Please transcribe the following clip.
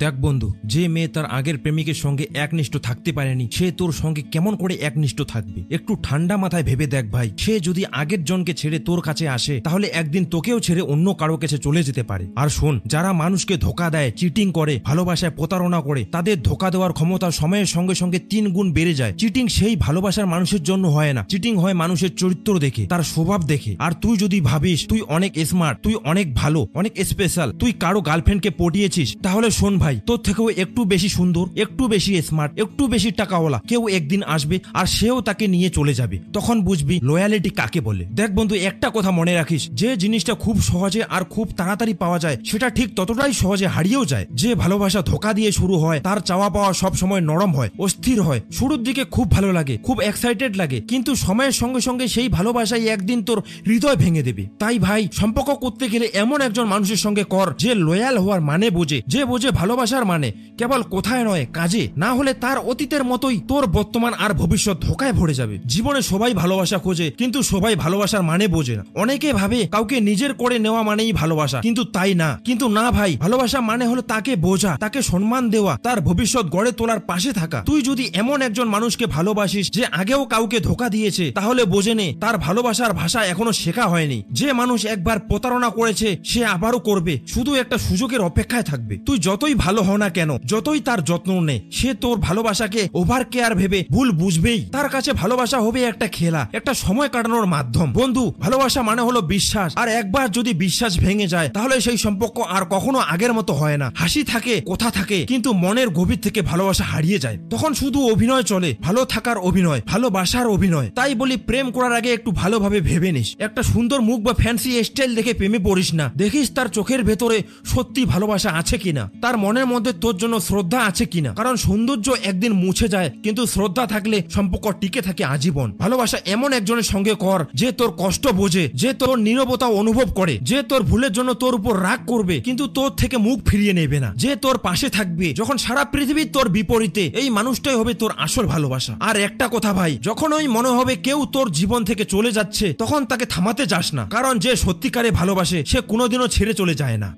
দেখ বন্ধু, যে মেয়ে তার আগের প্রেমিকের সঙ্গে একনিষ্ঠ থাকতে পারেনি সে তোর সঙ্গে কেমন করে একনিষ্ঠ থাকবে? একটু ঠান্ডা মাথায় ভেবে দেখ ভাই। সে যদি আগের জনকে ছেড়ে তোর কাছে আসে তাহলে একদিন তোকেও ছেড়ে অন্য কারো কাছে চলে যেতে পারে। আর শোন, যারা মানুষকে ধোকা দেয়, চিটিং করে, ভালোবাসায় প্রতারণা করে, তাদের ধোকা দেওয়ার ক্ষমতা সময়ের সঙ্গে সঙ্গে 3 গুণ বেড়ে যায়। চিটিং সেই ভালোবাসার মানুষের জন্য হয় না, চিটিং হয় মানুষের চরিত্র দেখে, তার স্বভাব দেখে। আর তুই যদি ভাবিস তুই অনেক স্মার্ট, তুই অনেক ভালো, অনেক স্পেশাল, তুই কারো গার্লফ্রেন্ডকে পটিয়েছিস, তাহলে শোন ভাই, তোর থেকেও একটু বেশি সুন্দর, একটু বেশি স্মার্ট, একটু বেশি টাকাওয়ালা কেউ একদিন আসবে আর সেও তাকে নিয়ে চলে যাবে। তখন বুঝবি লয়ালিটি কাকে বলে। দেখ বন্ধু, একটা কথা মনে রাখিস, যে জিনিসটা খুব সহজে আর খুব তাড়াতাড়ি পাওয়া যায় সেটা ঠিক ততটাই সহজে হারিয়েও যায়। যে ভালোবাসা ধোকা দিয়ে শুরু হয় তার চাওয়া পাওয়া সব সময় নরম হয়, অস্থির হয়। শুরুর দিকে খুব ভালো লাগে, খুব এক্সাইটেড লাগে, কিন্তু সময়ের সঙ্গে সঙ্গে সেই ভালোবাসাই একদিন তোর হৃদয় ভেঙে দেবে। তাই ভাই, সম্পর্ক করতে গেলে এমন একজন মানুষের সঙ্গে কর যে লয়াল হওয়ার মানে বোঝে, যে বোঝে ভালোবাসার মানে কেবল কোথায় নয় কাজে। না হলে তার অতীতের মতোই তোর বর্তমান আর ভবিষ্যৎ ধোকায় ভরে যাবে। জীবনে সবাই ভালোবাসা খোঁজে, কিন্তু সবাই ভালোবাসার মানে বোঝে না। অনেকে ভাবে কাউকে নিজের করে নেওয়া মানেই ভালোবাসা, কিন্তু তাই না। কিন্তু না ভাই, ভালোবাসা মানে হলো তাকে বোঝা, তাকে সম্মান দেওয়া, তার ভবিষ্যৎ গড়ে তোলার পাশে থাকা। তুই যদি এমন একজন মানুষকে ভালোবাসিস যে আগেও কাউকে ধোকা দিয়েছে, তাহলে বোঝে নে তার ভালোবাসার ভাষা এখনো শেখা হয়নি। যে মানুষ একবার প্রতারণা করেছে সে আবারও করবে, শুধু একটা সুযোগের অপেক্ষায় থাকবে। তুই যতই ভালো হও না কেন, যতই তার যত্ন নে, সে তোর ভালোবাসাকে ওভার কেয়ার ভেবে ভুল বুঝবেই। তার কাছে ভালোবাসা হবে একটা খেলা, একটা সময় কাটানোর মাধ্যম। বন্ধু, ভালোবাসা মানে হলো বিশ্বাস, আর একবার যদি বিশ্বাস ভেঙে যায় তাহলে সেই সম্পর্ক আর কখনো আগের মতো হয় না। হাসি থাকে, কথা থাকে, কিন্তু মনের গভীর থেকে ভালোবাসা হারিয়ে যায়। তখন শুধু অভিনয় চলে, ভালো থাকার অভিনয়, ভালোবাসার অভিনয়। তাই বলি, প্রেম করার আগে একটু ভালোভাবে ভেবে নিস। একটা সুন্দর মুখ বা ফ্যান্সি স্টাইল দেখে প্রেমে পড়িস না। দেখিস তার চোখের ভেতরে সত্যি ভালোবাসা আছে কিনা, তার মনের মধ্যে তোর জন্য শ্রদ্ধা আছে কিনা। কারণ সৌন্দর্য একদিন মুছে যায়, কিন্তু শ্রদ্ধা থাকলে সম্পর্ক টিকে থাকে আজীবন। ভালোবাসা এমন একজনের সঙ্গে কর যে তোর কষ্ট বোঝে, যে তোর নীরবতা অনুভব করে, যে তোর ভুলের জন্য তোর উপর রাগ করবে কিন্তু তোর থেকে মুখ ফিরিয়ে নেবে না, যে তোর পাশে থাকবে যখন সারা পৃথিবী তোর বিপরীতে। এই মানুষটাই হবে তোর আসল ভালোবাসা। আর একটা কথা ভাই, যখন ওই মনে হবে কেউ তোর জীবন থেকে চলে যাচ্ছে, তখন তাকে থামাতে যাস না। কারণ যে সত্যিকারে ভালোবাসে সে কোনোদিনও ছেড়ে চলে যায় না।